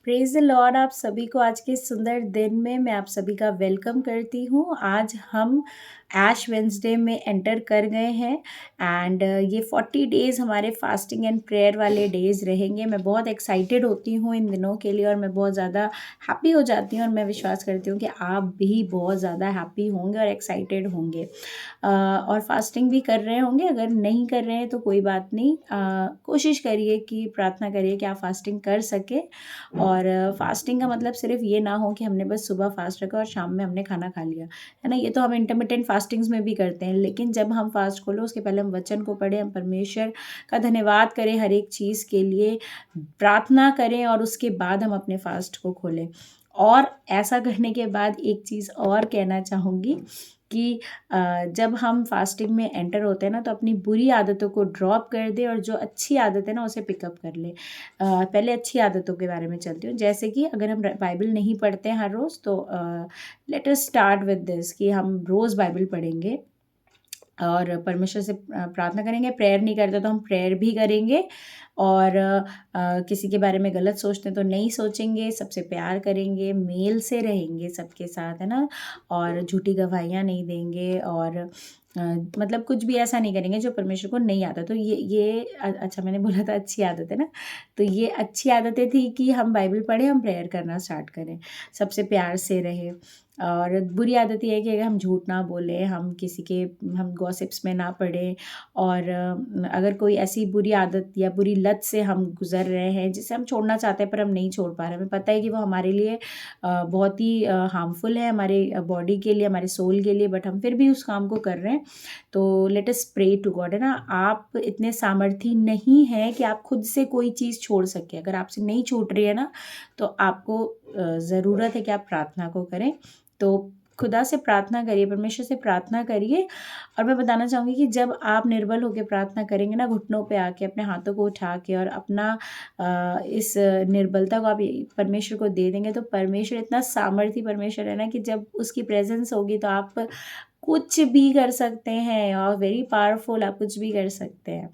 Praise the Lord. आप सभी को आज के इस सुंदर दिन में मैं आप सभी का वेलकम करती हूँ। आज हम ऐश वेडनेसडे में एंटर कर गए हैं एंड ये 40 डेज़ हमारे फास्टिंग एंड प्रेयर वाले डेज़ रहेंगे। मैं बहुत एक्साइटेड होती हूँ इन दिनों के लिए और मैं बहुत ज़्यादा हैप्पी हो जाती हूँ और मैं विश्वास करती हूँ कि आप भी बहुत ज़्यादा हैप्पी होंगे और एक्साइटेड होंगे और फास्टिंग भी कर रहे होंगे। अगर नहीं कर रहे हैं तो कोई बात नहीं, कोशिश करिए कि प्रार्थना करिए कि आप फास्टिंग कर सकें। और फास्टिंग का मतलब सिर्फ ये ना हो कि हमने बस सुबह फास्ट रखा और शाम में हमने खाना खा लिया, है ना। ये तो हम इंटरमिटेंट फास्टिंग्स में भी करते हैं, लेकिन जब हम फास्ट खोलो उसके पहले हम वचन को पढ़ें, हम परमेश्वर का धन्यवाद करें हर एक चीज़ के लिए, प्रार्थना करें और उसके बाद हम अपने फास्ट को खोलें। और ऐसा करने के बाद एक चीज़ और कहना चाहूँगी कि जब हम फास्टिंग में एंटर होते हैं ना, तो अपनी बुरी आदतों को ड्रॉप कर दें और जो अच्छी आदत है ना उसे पिकअप कर लें। पहले अच्छी आदतों के बारे में चलती हूँ, जैसे कि अगर हम बाइबल नहीं पढ़ते हैं हर रोज़ तो let us start with this कि हम रोज़ बाइबल पढ़ेंगे और परमेश्वर से प्रार्थना करेंगे। प्रेयर नहीं करते तो हम प्रेयर भी करेंगे और किसी के बारे में गलत सोचते हैं तो नहीं सोचेंगे, सबसे प्यार करेंगे, मेल से रहेंगे सबके साथ, है ना। और झूठी गवाहियाँ नहीं देंगे और मतलब कुछ भी ऐसा नहीं करेंगे जो परमेश्वर को नहीं आता। तो ये अच्छा, मैंने बोला था अच्छी आदत है ना, तो ये अच्छी आदतें थी कि हम बाइबल पढ़ें, हम प्रेयर करना स्टार्ट करें, सबसे प्यार से रहें। और बुरी आदत ये है कि अगर हम झूठ ना बोलें, हम गॉसिप्स में ना पड़ें और अगर कोई ऐसी बुरी आदत या बुरी लत से हम गुज़र रहे हैं जिसे हम छोड़ना चाहते हैं पर हम नहीं छोड़ पा रहे हैं, हमें पता है कि वो हमारे लिए बहुत ही हार्मफुल है, हमारे बॉडी के लिए, हमारे सोल के लिए, बट हम फिर भी उस काम को कर रहे हैं, तो let us pray to god, है ना। आप इतने सामर्थी नहीं हैं कि आप खुद से कोई चीज़ छोड़ सकें। अगर आपसे नहीं छूट रही है ना, तो आपको ज़रूरत है कि आप प्रार्थना को करें। तो खुदा से प्रार्थना करिए, परमेश्वर से प्रार्थना करिए। और मैं बताना चाहूँगी कि जब आप निर्बल होकर प्रार्थना करेंगे ना, घुटनों पे आके अपने हाथों को उठा के और अपना इस निर्बलता को आप परमेश्वर को दे देंगे, तो परमेश्वर इतना सामर्थी परमेश्वर है ना कि जब उसकी प्रेजेंस होगी तो आप कुछ भी कर सकते हैं और वेरी पावरफुल, आप कुछ भी कर सकते हैं।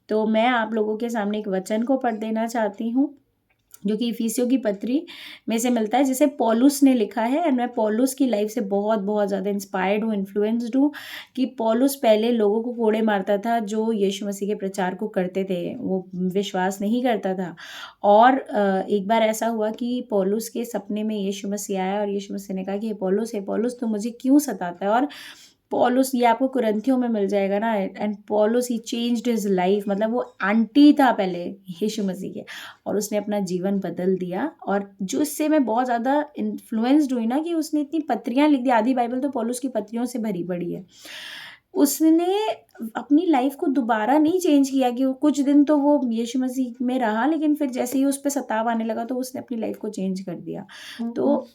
तो मैं आप लोगों के सामने एक वचन को पढ़ देना चाहती हूँ जो कि इफिसियों की पत्री में से मिलता है, जिसे पौलुस ने लिखा है। एंड मैं पौलुस की लाइफ से बहुत बहुत ज़्यादा इंस्पायर्ड हूँ, इन्फ्लुएंस्ड हूँ कि पौलुस पहले लोगों को कोड़े मारता था जो यीशु मसीह के प्रचार को करते थे, वो विश्वास नहीं करता था। और एक बार ऐसा हुआ कि पौलुस के सपने में यीशु मसीह आया और यीशु मसीह ने कहा कि हे पौलुस, तो मुझे क्यों सताता है। और पौलुस, ये आपको कुरिन्थियों में मिल जाएगा ना। एंड पौलुस ही चेंज्ड हिज लाइफ, मतलब वो एंटी था पहले यीशु मसीह के, और उसने अपना जीवन बदल दिया। और जो इससे मैं बहुत ज़्यादा इन्फ्लुएंस्ड हुई ना कि उसने इतनी पत्रियाँ लिख दी, आधी बाइबल तो पौलुस की पत्रियों से भरी पड़ी है। उसने अपनी लाइफ को दोबारा नहीं चेंज किया कि कुछ दिन तो वो यीशु मसीह में रहा, लेकिन फिर जैसे ही उस पे सताव आने लगा तो उसने अपनी लाइफ को चेंज कर दिया। तो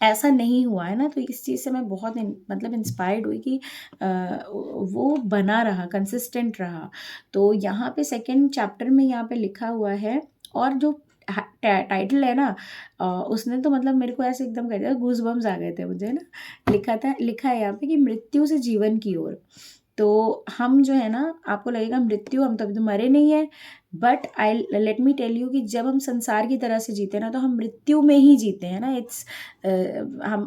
ऐसा नहीं हुआ है ना, तो इस चीज़ से मैं बहुत मतलब इंस्पायर्ड हुई कि वो बना रहा, कंसिस्टेंट रहा। तो यहाँ पे सेकंड चैप्टर में यहाँ पे लिखा हुआ है, और जो टाइटल है ना, उसने तो मतलब मेरे को ऐसे एकदम कर दिया, गूज बम्स आ गए थे मुझे ना। लिखा है यहाँ पे कि मृत्यु से जीवन की ओर। तो हम जो है ना, आपको लगेगा मृत्यु, हम तो अभी तो मरे नहीं है, but I let me tell you कि जब हम संसार की तरह से जीते हैं ना, तो हम मृत्यु में ही जीते हैं ना। इट्स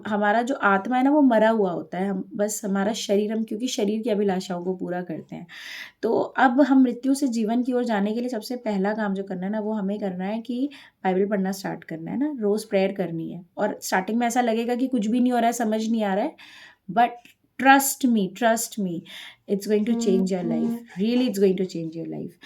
हमारा जो आत्मा है ना वो मरा हुआ होता है, हम बस हमारा शरीर, हम क्योंकि शरीर की अभिलाषाओं को पूरा करते हैं। तो अब हम मृत्यु से जीवन की ओर जाने के लिए सबसे पहला काम जो करना है ना, वो हमें करना है कि बाइबल पढ़ना स्टार्ट करना है ना, रोज़ प्रेयर करनी है। और स्टार्टिंग में ऐसा लगेगा कि कुछ भी नहीं हो रहा है, समझ नहीं आ रहा है, but trust me, it's going to change your life, really it's going to change your life.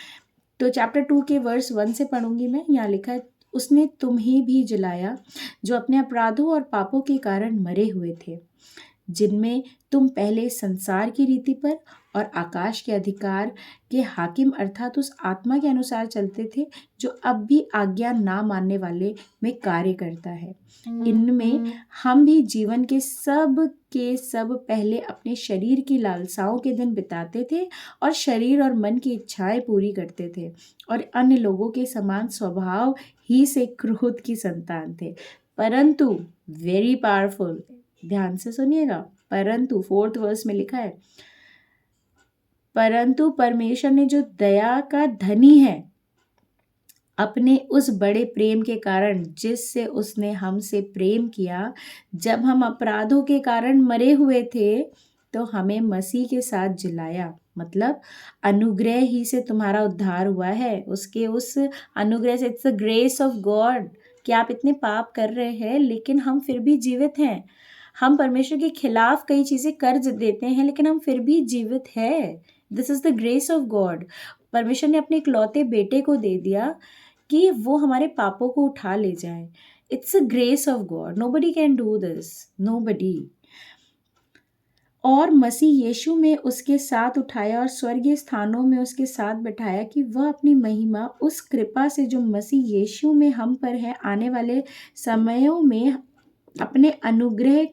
तो चैप्टर 2 के वर्स 1 से पढ़ूंगी मैं। यहाँ लिखा है, उसने तुम्हें भी जलाया जो अपने अपराधों और पापों के कारण मरे हुए थे, जिनमें तुम पहले संसार की रीति पर और आकाश के अधिकार के हाकिम अर्थात उस आत्मा के अनुसार चलते थे, जो अब भी आज्ञा ना मानने वाले में कार्य करता है। इनमें हम भी जीवन के सब पहले अपने शरीर की लालसाओं के दिन बिताते थे और शरीर और मन की इच्छाएं पूरी करते थे, और अन्य लोगों के समान स्वभाव ही से क्रोध की संतान थे। परंतु, वेरी पावरफुल, ध्यान से सुनिएगा, परंतु 4th वर्स में लिखा है, परंतु परमेश्वर ने जो दया का धनी है अपने उस बड़े प्रेम के कारण जिससे उसने हमसे प्रेम किया, जब हम अपराधों के कारण मरे हुए थे, तो हमें मसीह के साथ जिलाया। मतलब अनुग्रह ही से तुम्हारा उद्धार हुआ है, उसके उस अनुग्रह से। It's the grace of God कि आप इतने पाप कर रहे हैं लेकिन हम फिर भी जीवित हैं। हम परमेश्वर के खिलाफ कई चीज़ें कर देते हैं लेकिन हम फिर भी जीवित हैं। This is the grace of God. परमेश्वर ने अपने इकलौते बेटे को दे दिया कि वो हमारे पापों को उठा ले जाए। It's a grace of God, nobody can do this, nobody. और मसीह यीशु में उसके साथ उठाया और स्वर्गीय स्थानों में उसके साथ बैठाया कि वह अपनी महिमा उस कृपा से जो मसीह यीशु में हम पर है आने वाले समयों में अपने अनुग्रह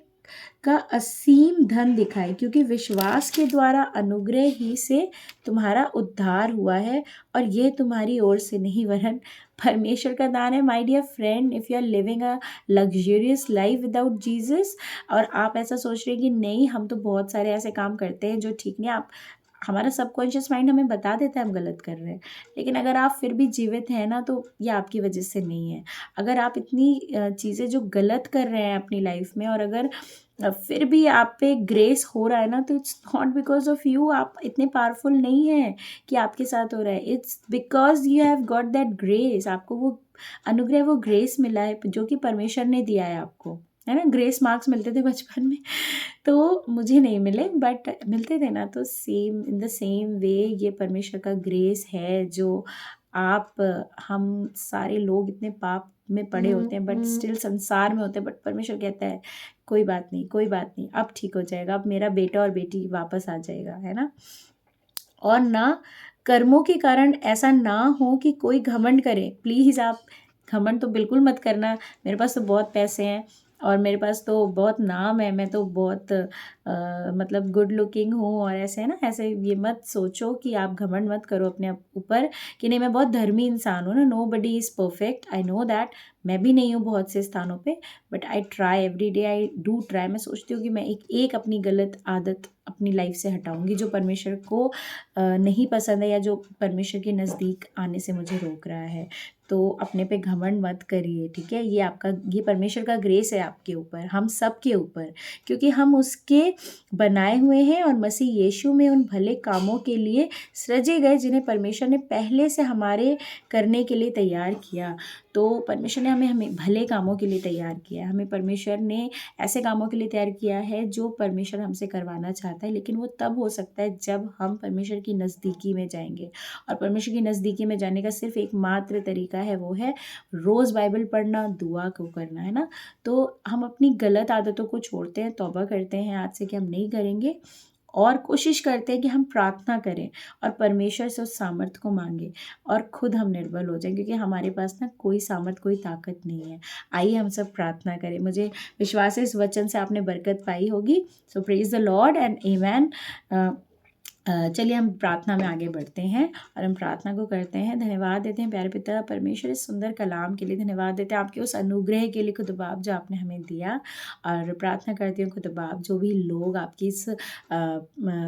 का असीम धन दिखाए, क्योंकि विश्वास के द्वारा अनुग्रह ही से तुम्हारा उद्धार हुआ है, और यह तुम्हारी ओर से नहीं वरन परमेश्वर का दान है। My dear friend, if you are living a luxurious life without Jesus, और आप ऐसा सोच रहे हैं कि नहीं हम तो बहुत सारे ऐसे काम करते हैं जो ठीक नहीं, आप हमारा सबकॉन्शियस माइंड हमें बता देता है हम गलत कर रहे हैं, लेकिन अगर आप फिर भी जीवित हैं ना, तो ये आपकी वजह से नहीं है। अगर आप इतनी चीज़ें जो गलत कर रहे हैं अपनी लाइफ में, और अगर फिर भी आप पे ग्रेस हो रहा है ना, तो it's not because of you. आप इतने पावरफुल नहीं हैं कि आपके साथ हो रहा है। It's because you have got that grace. आपको वो अनुग्रह, वो ग्रेस मिला है जो कि परमेश्वर ने दिया है आपको, है ना। ग्रेस मार्क्स मिलते थे बचपन में, तो मुझे नहीं मिले बट मिलते थे ना। तो same in the same way ये परमेश्वर का ग्रेस है जो आप, हम सारे लोग इतने पाप में पड़े होते हैं बट स्टिल संसार में होते हैं, बट परमेश्वर कहता है कोई बात नहीं, कोई बात नहीं, अब ठीक हो जाएगा, अब मेरा बेटा और बेटी वापस आ जाएगा, है ना। और ना कर्मों के कारण ऐसा ना हो कि कोई घमंड करे। प्लीज़ आप घमंड तो बिल्कुल मत करना, मेरे पास तो बहुत पैसे हैं और मेरे पास तो बहुत नाम है, मैं तो बहुत मतलब गुड लुकिंग हूँ और ऐसे, है ना, ऐसे ये मत सोचो कि आप घमंड मत करो अपने ऊपर कि नहीं मैं बहुत धर्मी इंसान हूँ ना। Nobody is perfect, I know that. मैं भी नहीं हूँ बहुत से स्थानों पे, but I try every day, I do try. मैं सोचती हूँ कि मैं एक एक अपनी गलत आदत अपनी लाइफ से हटाऊंगी जो परमेश्वर को नहीं पसंद है, या जो परमेश्वर के नज़दीक आने से मुझे रोक रहा है। तो अपने पे घमंड मत करिए, ठीक है। ये आपका, ये परमेश्वर का ग्रेस है आपके ऊपर, हम सब के ऊपर, क्योंकि हम उसके बनाए हुए हैं और मसीह यीशु में उन भले कामों के लिए सृजे गए जिन्हें परमेश्वर ने पहले से हमारे करने के लिए तैयार किया। तो परमेश्वर ने हमें भले कामों के लिए तैयार किया है। हमें परमेश्वर ने ऐसे कामों के लिए तैयार किया है जो परमेश्वर हमसे करवाना चाहता है, लेकिन वो तब हो सकता है जब हम परमेश्वर की नज़दीकी में जाएंगे। और परमेश्वर की नज़दीकी में जाने का सिर्फ एकमात्र तरीका है, वो है रोज़ बाइबल पढ़ना, दुआ को करना, है ना। तो हम अपनी गलत आदतों को छोड़ते हैं, तौबा करते हैं आज से कि हम नहीं करेंगे, और कोशिश करते हैं कि हम प्रार्थना करें और परमेश्वर से उस सामर्थ्य को मांगे, और खुद हम निर्बल हो जाएं, क्योंकि हमारे पास ना कोई सामर्थ्य, कोई ताकत नहीं है। आइए हम सब प्रार्थना करें। मुझे विश्वास है इस वचन से आपने बरकत पाई होगी। सो प्रेज द लॉर्ड एंड आमेन। चलिए हम प्रार्थना में आगे बढ़ते हैं और हम प्रार्थना को करते हैं। धन्यवाद देते हैं प्यारे पिता परमेश्वर इस सुंदर कलाम के लिए, धन्यवाद देते हैं आपके उस अनुग्रह के लिए खुदा बाप जो आपने हमें दिया। और प्रार्थना करती हूँ खुदा बाप, जो भी लोग आपकी इस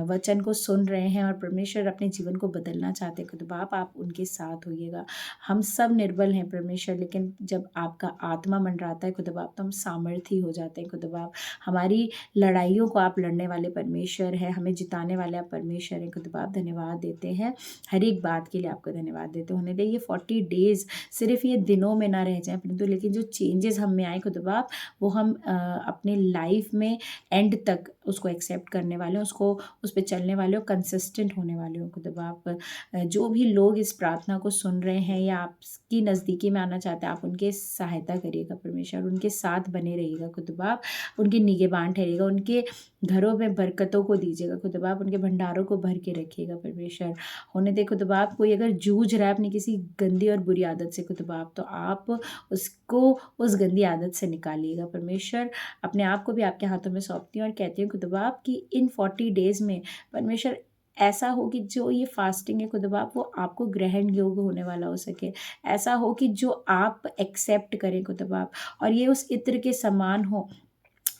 वचन को सुन रहे हैं और परमेश्वर अपने जीवन को बदलना चाहते हैं, खुदा बाप आप उनके साथ होइएगा। हम सब निर्बल हैं परमेश्वर, लेकिन जब आपका आत्मा मंडराता है खुदा बाप तो हम सामर्थी हो जाते हैं खुदा बाप। हमारी लड़ाइयों को आप लड़ने वाले परमेश्वर है, हमें जिताने वाले आप परमेश्वर है खुदा बाप। धन्यवाद देते हैं हर एक बात के लिए, आपको धन्यवाद देते होने दे। ये 40 डेज सिर्फ ये दिनों में ना रह जाए परंतु, लेकिन जो चेंजेस हम में आए खुदा बाप, वो हम अपने लाइफ में एंड तक उसको एक्सेप्ट करने वाले हो, उसको उस पर चलने वाले हो, कंसिस्टेंट होने वाले हो खुदा बाप। जो भी लोग इस प्रार्थना को सुन रहे हैं या आपकी नज़दीकी में आना चाहते हैं, आप उनके सहायता करिएगा परमेश्वर, उनके साथ बने रहिएगा खुदा बाप, उनके निगहबान ठहरिएगा, उनके घरों में बरकतों को दीजिएगा खुदा बाप, उनके भंडारों को भर के रखिएगा परमेश्वर। होने दे खुदा बाप, कोई अगर जूझ रहा है अपनी किसी गंदी और बुरी आदत से खुदा बाप, तो आप उसको उस गंदी आदत से निकालिएगा परमेश्वर। अपने आप को भी आपके हाथों में सौंपती हूँ और कहती हूँ खुदा बाप कि इन 40 डेज़ में परमेश्वर ऐसा हो कि जो ये फास्टिंग है खुदा बाप वो आपको ग्रहण योग्य होने वाला हो सके। ऐसा हो कि जो आप एक्सेप्ट करें खुदा बाप, और ये उस इत्र के समान हो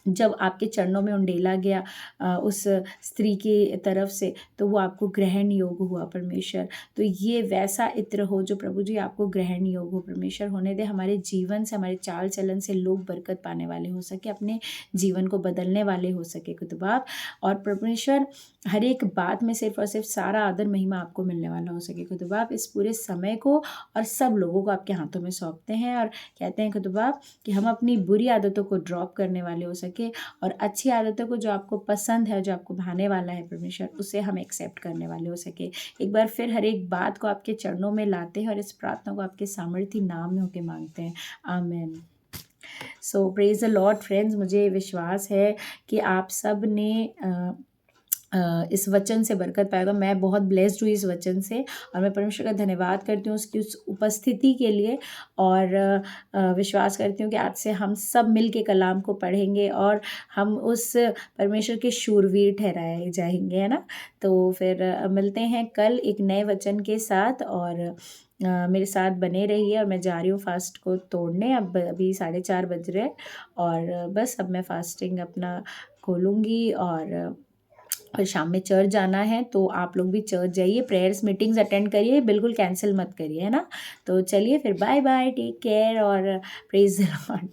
जब आपके चरणों में उंडेला गया उस स्त्री की तरफ से, तो वो आपको ग्रहण योग हुआ परमेश्वर। तो ये वैसा इत्र हो जो प्रभु जी आपको ग्रहण योग हो परमेश्वर, होने दे हमारे जीवन से, हमारे चाल चलन से लोग बरकत पाने वाले हो सके, अपने जीवन को बदलने वाले हो सके खुदाबाप। और परमेश्वर हर एक बात में सिर्फ और सिर्फ सारा आदर महिमा आपको मिलने वाला हो सके खुदाबाप। इस पूरे समय को और सब लोगों को आपके हाथों में सौंपते हैं और कहते हैं खुदाबाप कि हम अपनी बुरी आदतों को ड्रॉप करने वाले हो सके और अच्छी आदतों को जो आपको पसंद है, जो आपको भाने वाला है परमेश्वर, उसे हम एक्सेप्ट करने वाले हो सके। एक बार फिर हर एक बात को आपके चरणों में लाते हैं और इस प्रार्थना को आपके सामर्थ्य नाम में होके मांगते हैं। आमीन। सो प्रेज द लॉर्ड फ्रेंड्स, मुझे विश्वास है कि आप सब ने इस वचन से बरकत पाएगा। मैं बहुत ब्लेस्ड हुई इस वचन से और मैं परमेश्वर का धन्यवाद करती हूँ उसकी उस उपस्थिति के लिए और विश्वास करती हूँ कि आज से हम सब मिल के कलाम को पढ़ेंगे और हम उस परमेश्वर के शूरवीर ठहराए जाएंगे, है ना। तो फिर मिलते हैं कल एक नए वचन के साथ और मेरे साथ बने रहिए। और मैं जा रही हूँ फास्ट को तोड़ने, अब अभी 4:30 बज रहे हैं और बस अब मैं फास्टिंग अपना खोलूँगी और शाम में चर्च जाना है। तो आप लोग भी चर्च जाइए, प्रेयर्स मीटिंग्स अटेंड करिए, बिल्कुल कैंसिल मत करिए, है ना। तो चलिए फिर, बाय बाय, टेक केयर और प्रेज द लॉर्ड।